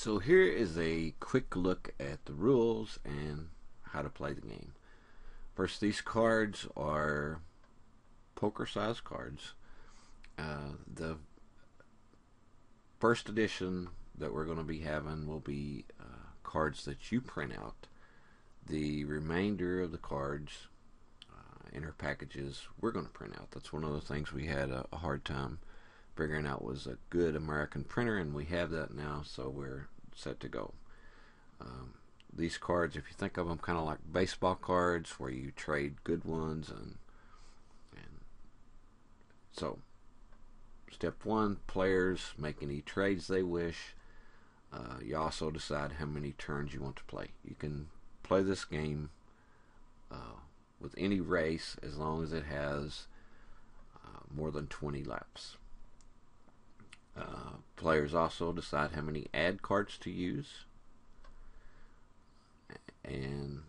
So here is a quick look at the rules and how to play the game. First, these cards are poker-sized cards. The first edition that we're going to be having will be cards that you print out. The remainder of the cards in our packages we're going to print out. That's one of the things we had a hard time figuring out was a good American printer, and we have that now, so we're set to go. These cards, if you think of them kind of like baseball cards where you trade good ones, and so step one, players make any trades they wish. You also decide how many turns you want to play. You can play this game with any race as long as it has more than 20 laps. Players also decide how many ad cards to use, and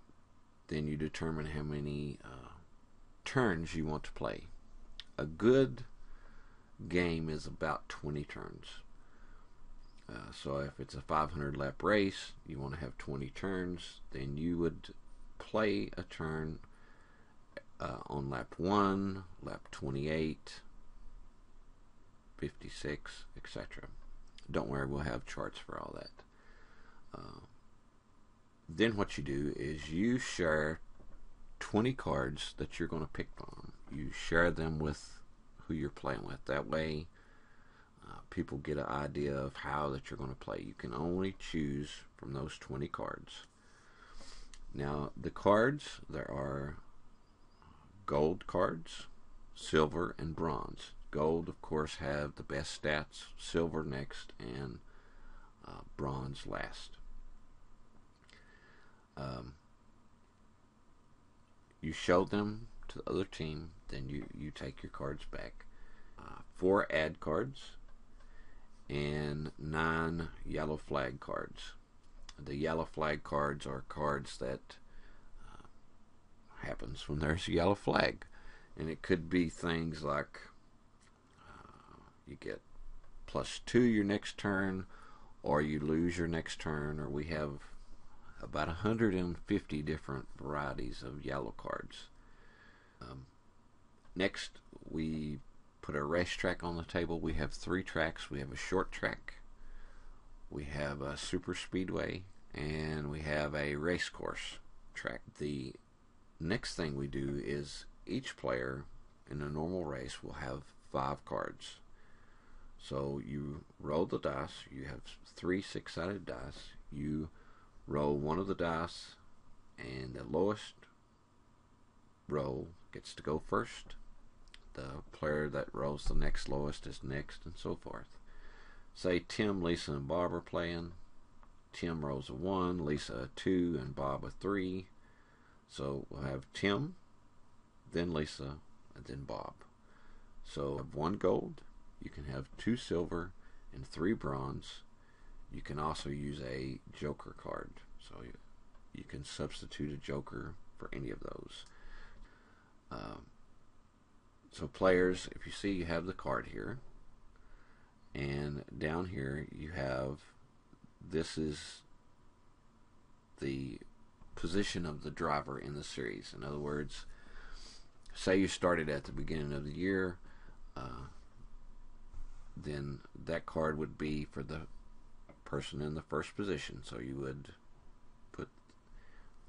then you determine how many turns you want to play. A good game is about 20 turns. So if it's a 500 lap race, you want to have 20 turns, then you would play a turn on lap 1, lap 28, 56, etc. Don't worry, we'll have charts for all that. Then what you do is you share 20 cards that you're going to pick from. You share them with who you're playing with. That way people get an idea of how that you're going to play. You can only choose from those 20 cards. Now the cards, there are gold cards, silver, and bronze. Gold, of course, have the best stats, silver next, and bronze last. You show them to the other team, then you take your cards back. 4 ad cards and 9 yellow flag cards. The yellow flag cards are cards that happens when there's a yellow flag, and it could be things like you get +2 your next turn, or you lose your next turn, or we have about 150 different varieties of yellow cards. Next, we put a racetrack on the table. We have 3 tracks. We have a short track, we have a super speedway, and we have a race course track. The next thing we do is each player in a normal race will have 5 cards. So you roll the dice. You have 3 6-sided dice. You roll one of the dice, and the lowest roll gets to go first. The player that rolls the next lowest is next, and so forth. Say Tim, Lisa, and Bob are playing. Tim rolls a 1, Lisa a 2, and Bob a 3. So we'll have Tim, then Lisa, and then Bob. So have 1 gold. You can have 2 silver and 3 bronze. You can also use a joker card. So you can substitute a joker for any of those. So players, if you see, you have the card here, and down here you have, this is the position of the driver in the series. In other words, say you started at the beginning of the year, then that card would be for the person in the first position. So you would put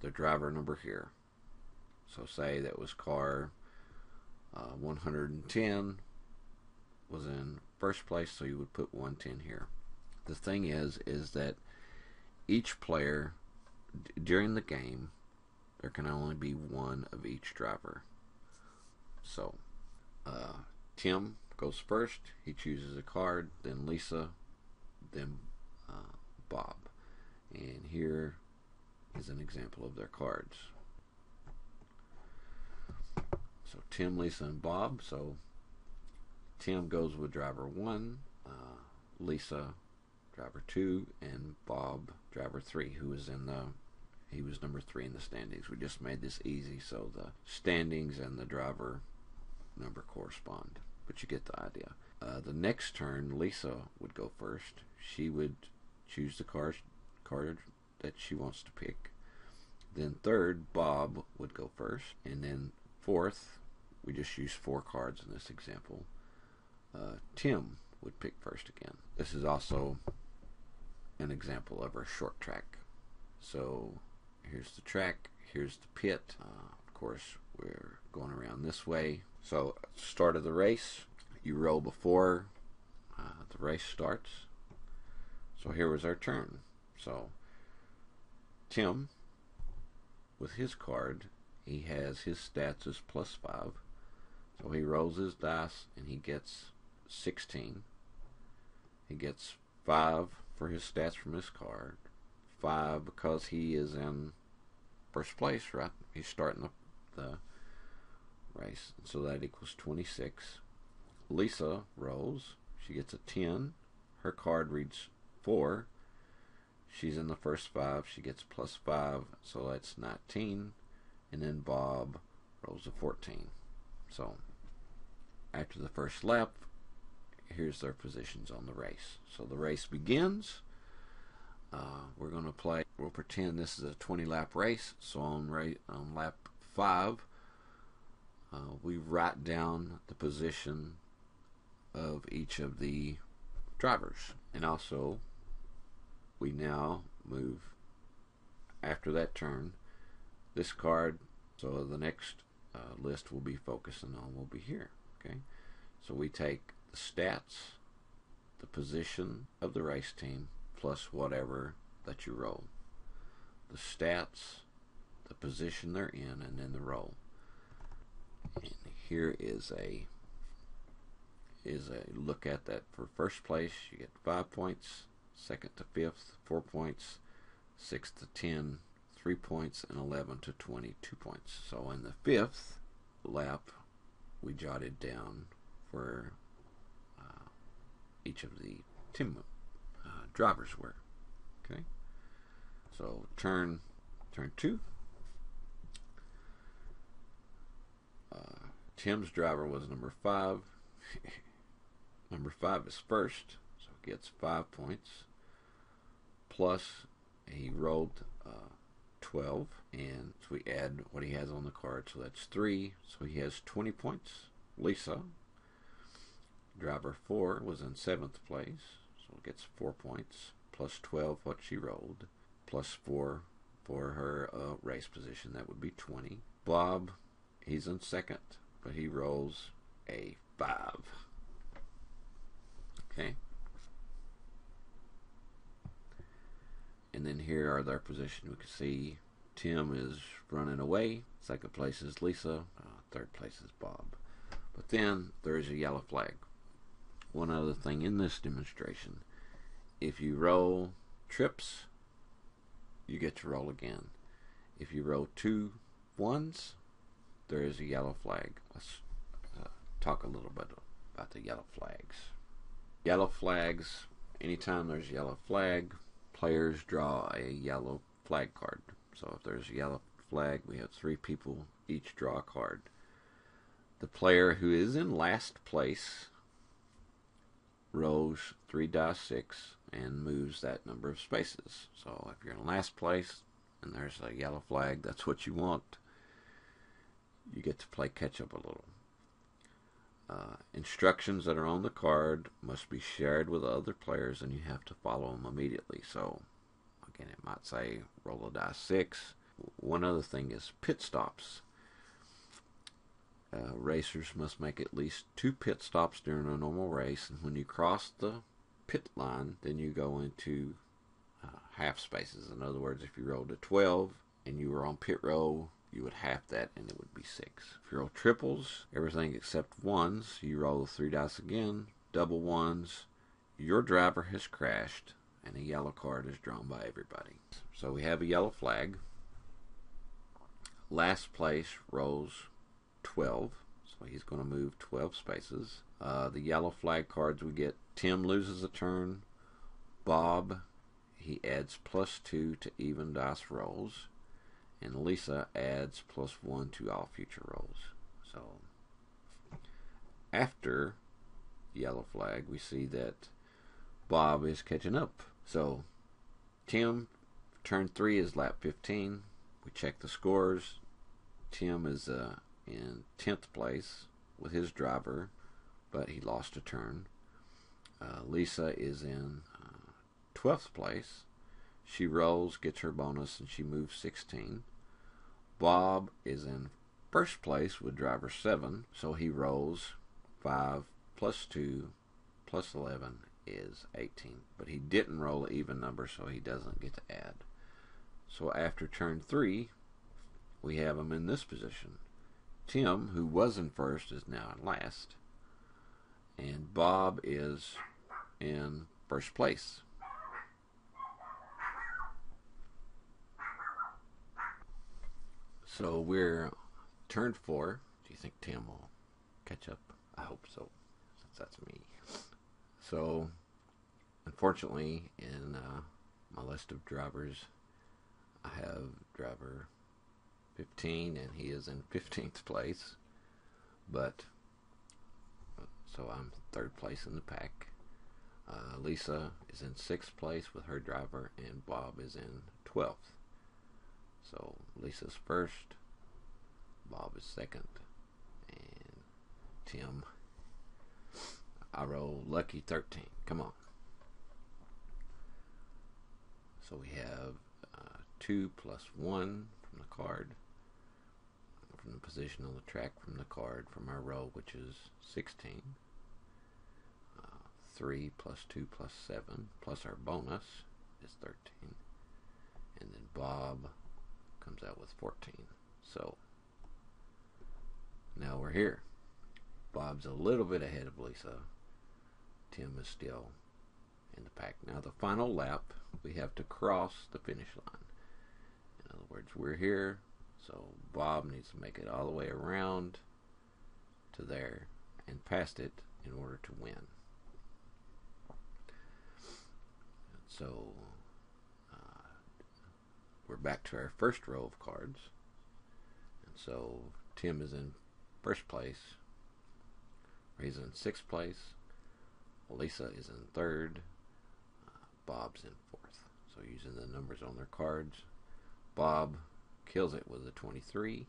the driver number here. So say that was car 110 was in first place, so you would put 110 here. The thing is that each player during the game, there can only be 1 of each driver. So Tim goes first. He chooses a card, then Lisa, then Bob. And here is an example of their cards. So Tim, Lisa, and Bob. So Tim goes with driver 1, Lisa driver 2, and Bob driver 3, he was number 3 in the standings. We just made this easy so the standings and the driver number correspond, but you get the idea. The next turn, Lisa would go first. She would choose the card that she wants to pick. Then third, Bob would go first. And then fourth, we just use 4 cards in this example. Tim would pick first again. This is also an example of our short track. So here's the track, here's the pit. Of course, we're going around this way. So at the start of the race, you roll before the race starts. So here was our turn. So Tim, with his card, he has his stats as +5. So he rolls his dice and he gets 16. He gets 5 for his stats from his card. 5 because he is in first place, right? He's starting the race. So that equals 26. Lisa rolls. She gets a 10. Her card reads 4. She's in the first 5. She gets +5. So that's 19. And then Bob rolls a 14. So after the first lap, here's their positions on the race. So the race begins. We're going to play. We'll pretend this is a 20-lap race. So on lap 5, we write down the position of each of the drivers. And also, we now move after that turn. This card, so the next list we'll be focusing on will be here. Okay, so we take the stats, the position of the race team, plus whatever that you roll. The stats, the position they're in, and then the roll. And here is a look at that. For first place, you get 5 points. Second to 5th, 4 points. 6th to 10, 3 points, and 11 to 20, 2 points. So in the 5th lap, we jotted down where each of the team drivers were. Okay, so turn 2. Tim's driver was number 5. Number 5 is first, so he gets 5 points. Plus, he rolled 12, and so we add what he has on the card, so that's 3. So he has 20 points. Lisa, driver 4, was in 7th place, so gets 4 points, plus 12 what she rolled, plus 4 for her race position. That would be 20. Bob, he's in 2nd, but he rolls a 5. Okay. And then here are their position. We can see Tim is running away. 2nd place is Lisa. 3rd place is Bob. But then there is a yellow flag. One other thing in this demonstration, if you roll trips, you get to roll again. If you roll 2 1s, there is a yellow flag. Let's talk a little bit about the yellow flags. Yellow flags, anytime there's a yellow flag, players draw a yellow flag card. So if there's a yellow flag, we have 3 people each draw a card. The player who is in last place rolls 3 dice 6 and moves that number of spaces. So if you're in last place and there's a yellow flag, that's what you want. You get to play catch up a little. Instructions that are on the card must be shared with other players, and you have to follow them immediately. So again, it might say roll a dice 6. One other thing is pit stops. Racers must make at least 2 pit stops during a normal race, and when you cross the pit line, then you go into half spaces. In other words, if you rolled a 12 and you were on pit row, you would half that and it would be 6. If you roll triples, everything except 1s, you roll the 3 dice again. Double 1s, your driver has crashed and a yellow card is drawn by everybody. So we have a yellow flag. Last place rolls 12, so he's going to move 12 spaces. The yellow flag cards we get, Tim loses a turn. Bob, he adds +2 to even dice rolls. And Lisa adds +1 to all future rolls. So after yellow flag, we see that Bob is catching up. So Tim, turn 3 is lap 15. We check the scores. Tim is in 10th place with his driver, but he lost a turn. Lisa is in 12th place. She rolls, gets her bonus, and she moves 16. Bob is in first place with driver 7, so he rolls 5 plus 2 plus 11 is 18. But he didn't roll an even number, so he doesn't get to add. So after turn 3, we have him in this position. Tim, who was in first, is now in last. And Bob is in first place. So we're turn 4. Do you think Tim will catch up? I hope so, since that's me. So, unfortunately, in my list of drivers, I have driver 15, and he is in 15th place. But, so I'm third place in the pack. Lisa is in 6th place with her driver, and Bob is in 12th. So Lisa's first, Bob is second, and Tim, I roll lucky 13. Come on. So we have 2 plus 1 from the card, from the position on the track from the card from our roll, which is 16. 3 plus 2 plus 7 plus our bonus is 13. And then Bob comes out with 14. So now we're here. Bob's a little bit ahead of Lisa. Tim is still in the pack. Now the final lap, we have to cross the finish line. In other words, we're here, so Bob needs to make it all the way around to there and past it in order to win. So we're back to our first row of cards. And so Tim is in first place. He's in 6th place. Lisa is in 3rd. Bob's in 4th. So using the numbers on their cards, Bob kills it with a 23.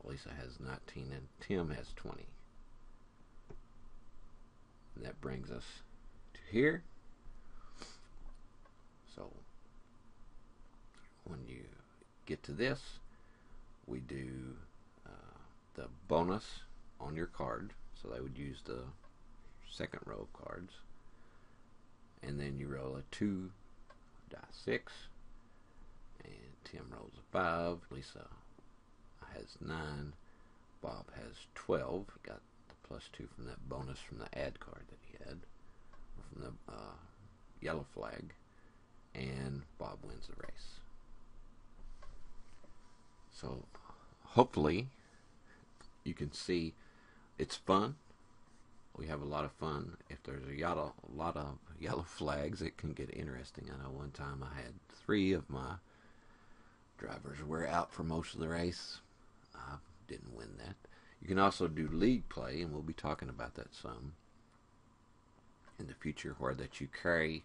Lisa has 19 and Tim has 20. And that brings us to here. So when you get to this, we do the bonus on your card. So they would use the second row of cards. And then you roll a 2 die 6. And Tim rolls a 5. Lisa has 9. Bob has 12. He got the plus 2 from that bonus from the add card that he had. Or from the yellow flag. And Bob wins the race. So hopefully you can see it's fun. We have a lot of fun. If there's a lot of yellow flags, it can get interesting. I know one time I had 3 of my drivers were out for most of the race. I didn't win that. You can also do league play, and we'll be talking about that some in the future, where that you carry,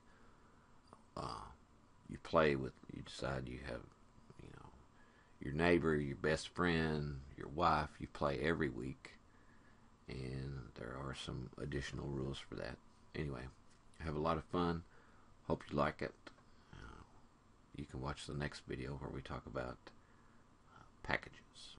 you play with, you decide you have, your neighbor, your best friend, your wife, you play every week. And there are some additional rules for that. Anyway, have a lot of fun. Hope you like it. You can watch the next video where we talk about packages.